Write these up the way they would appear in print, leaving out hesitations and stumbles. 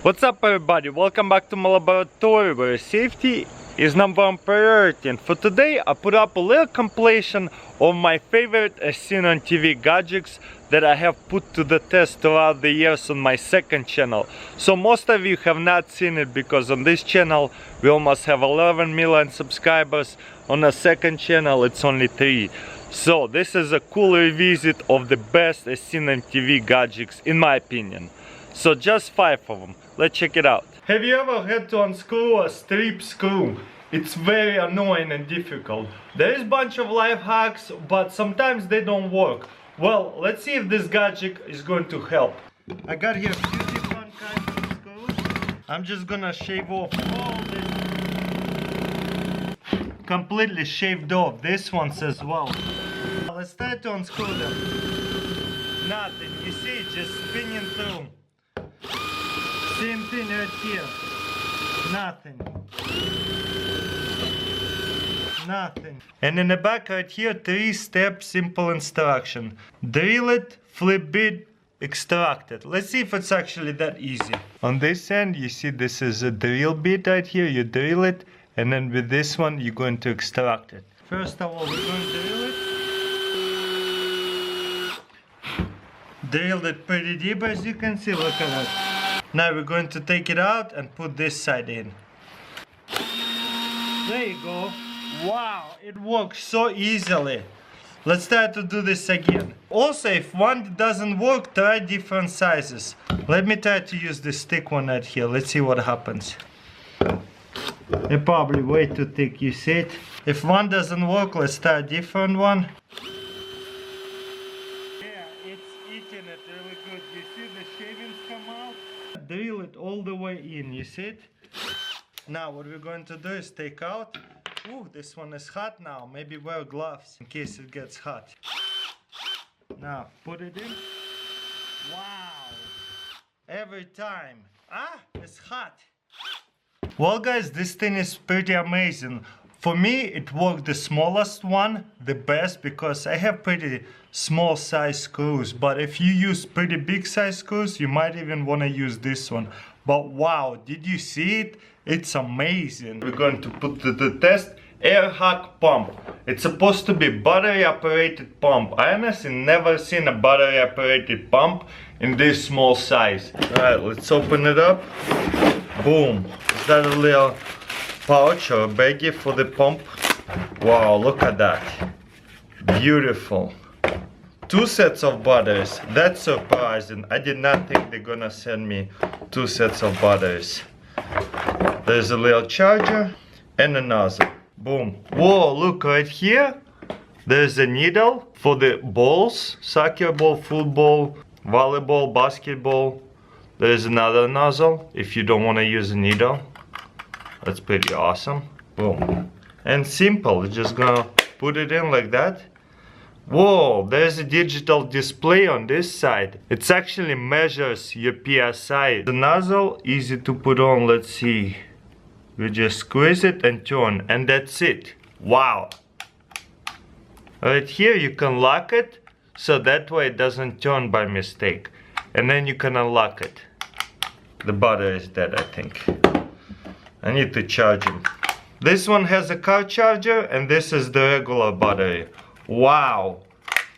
What's up everybody, welcome back to my laboratory where safety is number one priority, and for today I put up a little compilation of my favorite as seen on TV gadgets that I have put to the test throughout the years on my second channel. So most of you have not seen it because on this channel we almost have 11 million subscribers, on the second channel it's only 3. So this is a cool revisit of the best as seen on TV gadgets in my opinion. So just 5 of them. Let's check it out. Have you ever had to unscrew a strip screw? It's very annoying and difficult. There is a bunch of life hacks, but sometimes they don't work. Well, let's see if this gadget is going to help. I got here a few different kinds of screws. I'm just gonna shave off all this. Completely shaved off. This ones as well. Let's try to unscrew them. Nothing. You see, just spinning through. Same thing right here. Nothing. Nothing. And in the back right here, 3-step simple instruction. Drill it, flip bit, extract it. Let's see if it's actually that easy. On this end, you see this is a drill bit right here. You drill it, and then with this one, you're going to extract it. First of all, we're going to drill it. Drilled it pretty deep, as you can see. Look at that. Now we're going to take it out and put this side in. There you go. Wow, it works so easily. Let's try to do this again. Also, if one doesn't work, try different sizes. Let me try to use this thick one right here. Let's see what happens. They're probably way too thick, you see it? If one doesn't work, let's try a different one. It really good. You see the shavings come out? Drill it all the way in, you see it? Now what we're going to do is take out. Ooh, this one is hot now. Maybe wear gloves in case it gets hot. Now put it in. Wow! Every time. Ah, it's hot. Well guys, this thing is pretty amazing. For me, it worked the smallest one the best because I have pretty small size screws. But if you use pretty big size screws, you might even want to use this one. But wow, did you see it? It's amazing. We're going to put to the test air hack pump. It's supposed to be battery operated pump. I honestly never seen a battery operated pump in this small size. Alright, let's open it up. Boom. Is that a little pouch or a baggie for the pump? Wow, look at that. Beautiful. 2 sets of batteries. That's surprising. I did not think they're gonna send me 2 sets of batteries. There's a little charger and a nozzle. Boom. Whoa, look right here. There's a needle for the balls. Soccer ball, football, volleyball, basketball. There's another nozzle if you don't want to use a needle. That's pretty awesome. Boom. And simple. You're just gonna put it in like that. Whoa, there's a digital display on this side. It actually measures your PSI. The nozzle, easy to put on. Let's see. You just squeeze it and turn, and that's it. Wow. Right here you can lock it, so that way it doesn't turn by mistake. And then you can unlock it. The battery is dead, I think. I need to charge it. This one has a car charger, and this is the regular battery. Wow,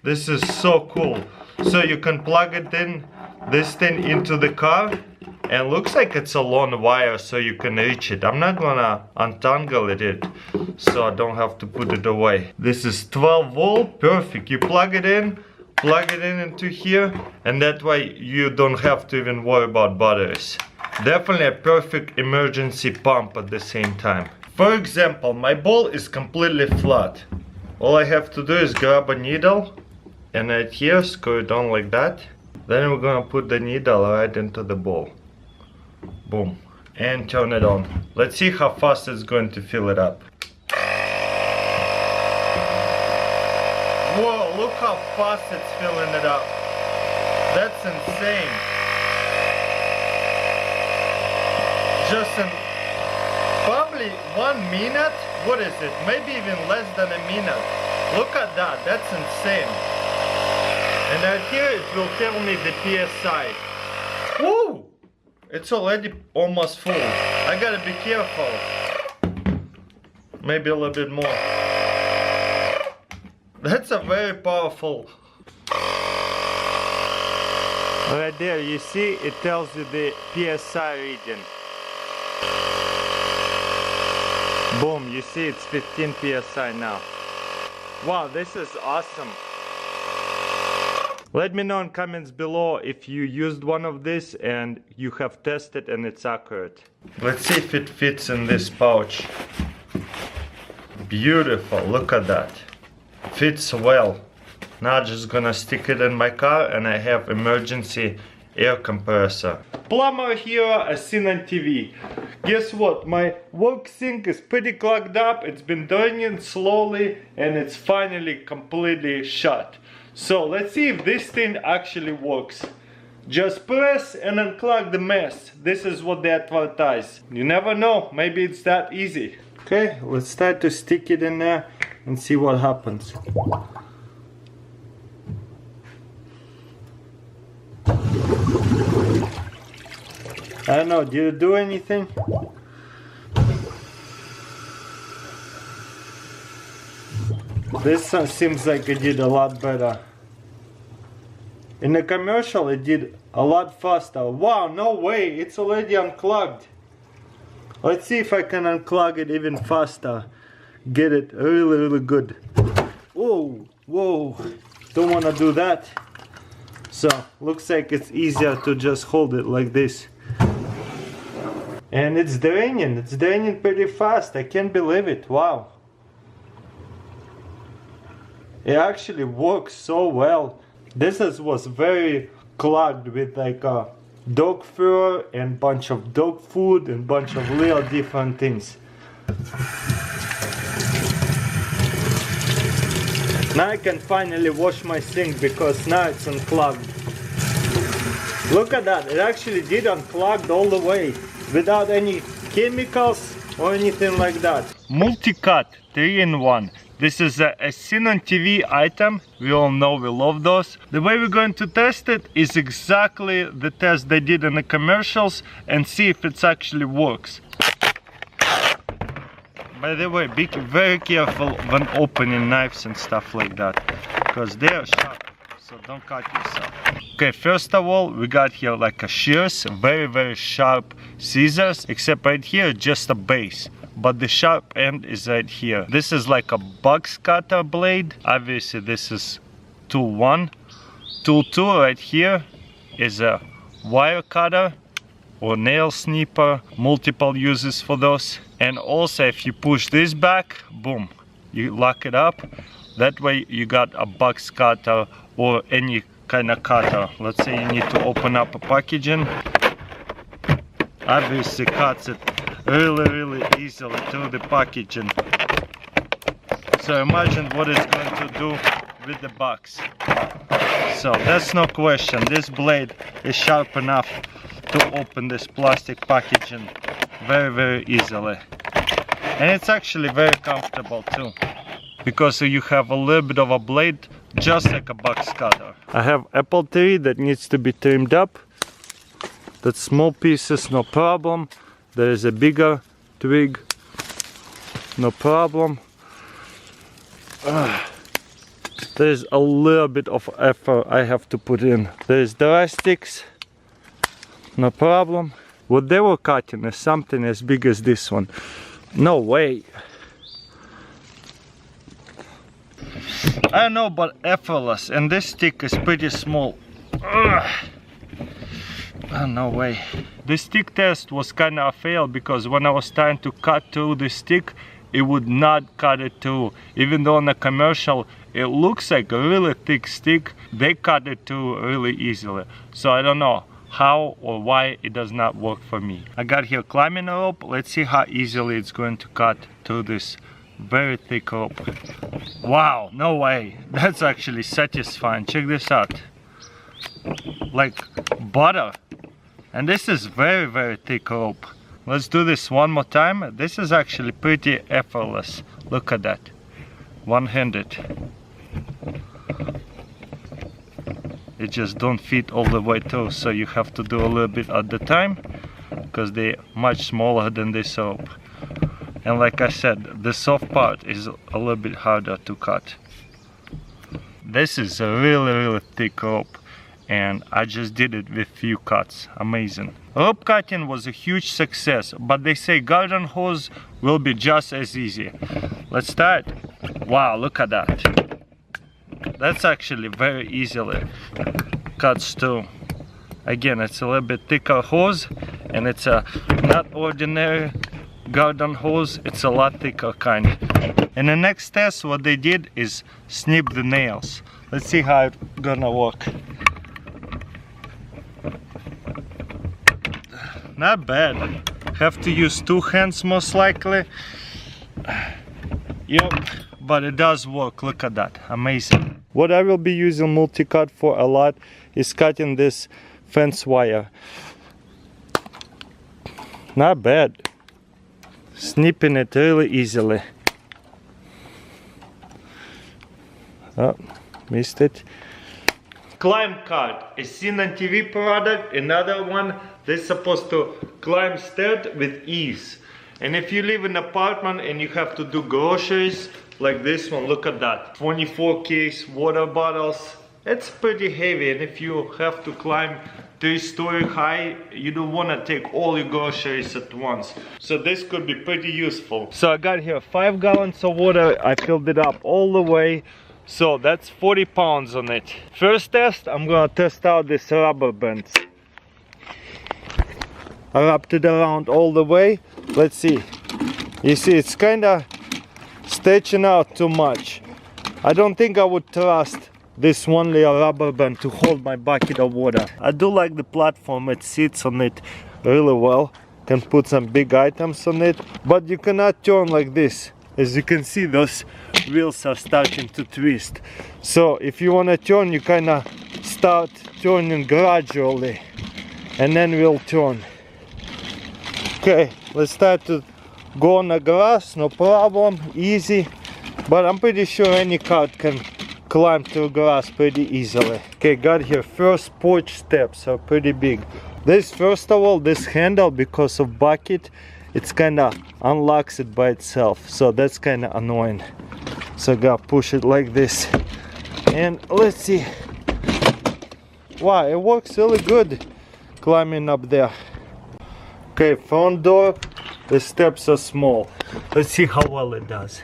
this is so cool. So you can plug it in, this thing into the car, and looks like it's a long wire so you can reach it. I'm not gonna untangle it so I don't have to put it away. This is 12 volt, perfect. You plug it in into here, and that way you don't have to even worry about batteries. Definitely a perfect emergency pump at the same time. For example, my bowl is completely flat. All I have to do is grab a needle and right here screw it on like that. Then we're gonna put the needle right into the bowl. Boom. And turn it on. Let's see how fast it's going to fill it up. Whoa, look how fast it's filling it up. That's insane. Just in probably 1 minute. What is it? Maybe even less than a minute. Look at that. That's insane. And right here it will tell me the PSI. Woo! it's already almost full. I gotta be careful. Maybe a little bit more. That's a very powerful. Right there, you see, it tells you the PSI reading. Boom, you see it's 15 PSI now. Wow, this is awesome. Let me know in comments below if you used one of this and you have tested and it's accurate. Let's see if it fits in this pouch. Beautiful, look at that. Fits well. Now just gonna stick it in my car and I have emergency air compressor. Plumber here, Asinan TV. Guess what? My work sink is pretty clogged up. It's been draining slowly and it's finally completely shut. So let's see if this thing actually works. Just press and unclog the mess. This is what they advertise. You never know, maybe it's that easy. Okay, let's start to stick it in there and see what happens. I don't know, did it do anything? This one seems like it did a lot better. In the commercial it did a lot faster. Wow, no way, it's already unclogged. Let's see if I can unclog it even faster. Get it really good. Whoa, whoa, don't want to do that. So, looks like it's easier to just hold it like this. And it's draining pretty fast. I can't believe it, wow. It actually works so well. This was very clogged with like dog fur and bunch of dog food and bunch of little different things. Now I can finally wash my sink because now it's unclogged. Look at that, it actually did unclog all the way without any chemicals or anything like that. Multi-cut 3-in-1. This is a Asinan TV item. We all know we love those. The way we're going to test it is exactly the test they did in the commercials and see if it actually works. By the way, be very careful when opening knives and stuff like that, because they are sharp, so don't cut yourself. Okay, first of all, we got here like a shears, very sharp scissors, except right here just a base. But the sharp end is right here. This is like a box cutter blade. Obviously this is tool 1. Tool 2 right here is a wire cutter or nail snipper. Multiple uses for those. And also if you push this back, boom, you lock it up. That way you got a box cutter or any kind of cutter. Let's say you need to open up a packaging. Obviously cuts it really easily through the packaging. So imagine what it's going to do with the box. So that's no question, this blade is sharp enough to open this plastic packaging very easily. And it's actually very comfortable too, because you have a little bit of a blade just like a box cutter. I have apple tree that needs to be trimmed up. That's small pieces, no problem. There is a bigger twig, no problem. There is a little bit of effort I have to put in. There is dry sticks, no problem. What they were cutting is something as big as this one. No way. I don't know, but effortless, and this stick is pretty small. Oh, no way. The stick test was kind of a fail because when I was trying to cut through the stick, it would not cut it through. Even though in the commercial it looks like a really thick stick, they cut it through really easily. So I don't know how or why it does not work for me. I got here climbing rope. Let's see how easily it's going to cut through this very thick rope. Wow, no way. That's actually satisfying. Check this out. Like butter. And this is very thick rope. Let's do this one more time. This is actually pretty effortless. Look at that. One-handed. It just don't fit all the way through, so you have to do a little bit at the time. because they're much smaller than this rope. And like I said, the soft part is a little bit harder to cut. This is a really thick rope, and I just did it with few cuts. Amazing. Rope cutting was a huge success, but they say garden hose will be just as easy. Let's start. Wow, look at that. That's actually very easily cuts through. Again, it's a little bit thicker hose, and it's a not ordinary garden hose, it's a lot thicker kind. And the next test, what they did is snip the nails. Let's see how it's gonna work. Not bad. Have to use two hands most likely. Yep, but it does work. Look at that, amazing. What I will be using multi-cut for a lot is cutting this fence wire. Not bad. Snipping it really easily. Oh, missed it. Climb card, a seen on TV product, another one that's supposed to climb stairs with ease. And if you live in an apartment and you have to do groceries, like this one, look at that. 24 case water bottles. It's pretty heavy, and if you have to climb 3-story high, you don't want to take all your groceries at once. So this could be pretty useful. So I got here 5 gallons of water. I filled it up all the way. So that's 40 pounds on it. First test, I'm gonna test out this rubber bands. I wrapped it around all the way. Let's see. You see, it's kinda stretching out too much. I don't think I would trust this one layer rubber band to hold my bucket of water. I do like the platform, it sits on it really well. Can put some big items on it, but you cannot turn like this. As you can see, those wheels are starting to twist. So if you want to turn, you kind of start turning gradually, and then we'll turn. Okay, let's start to go on the grass, no problem, easy. But I'm pretty sure any cart can climb through grass pretty easily. Okay, got here first porch steps are pretty big. This, first of all, this handle, because of bucket, it's kind of unlocks it by itself, so that's kind of annoying. So I gotta push it like this, and let's see. Wow, it works really good climbing up there. Okay, front door, the steps are small. Let's see how well it does.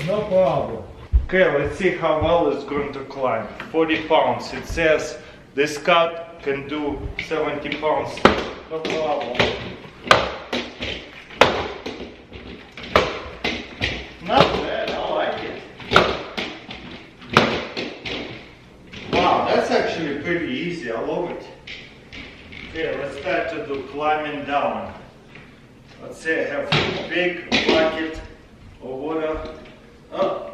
No problem. Okay, let's see how well it's going to climb. 40 pounds. It says this cart can do 70 pounds. No problem. Not bad, I like it. Wow, that's actually pretty easy. I love it. Okay, let's start to do climbing down. Let's say I have a big bucket of water. Oh.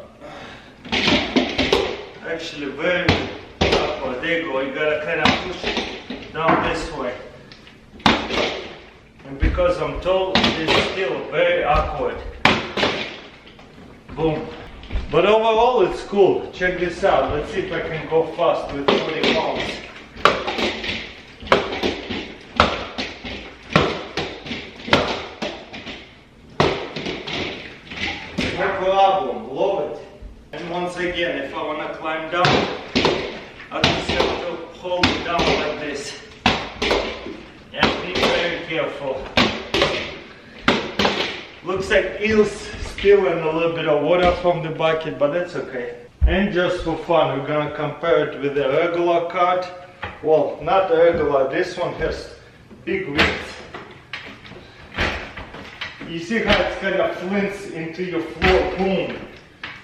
Actually very awkward. There you go, you gotta kind of push it down this way. And because I'm tall, it's still very awkward. Boom. But overall it's cool. Check this out. Let's see if I can go fast with 40 pounds. No problem. Love it. And once again, if I want to climb down, I just have to hold it down like this. And be very careful. Looks like it's spilling a little bit of water from the bucket, but that's okay. And just for fun, we're gonna compare it with the regular cart. Well, not regular, this one has big wheels. You see how it's kind of flints into your floor, boom.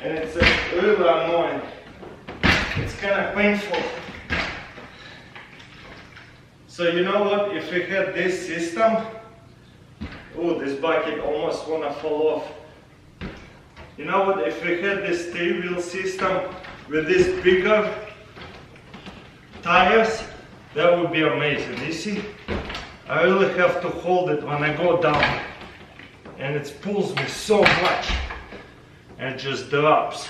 And it's really annoying. It's kind of painful. So you know what, if we had this system, oh, this bucket almost wanna fall off. You know what, if we had this 3-wheel system with this bigger tires, that would be amazing. You see, I really have to hold it when I go down, and it pulls me so much and it just drops.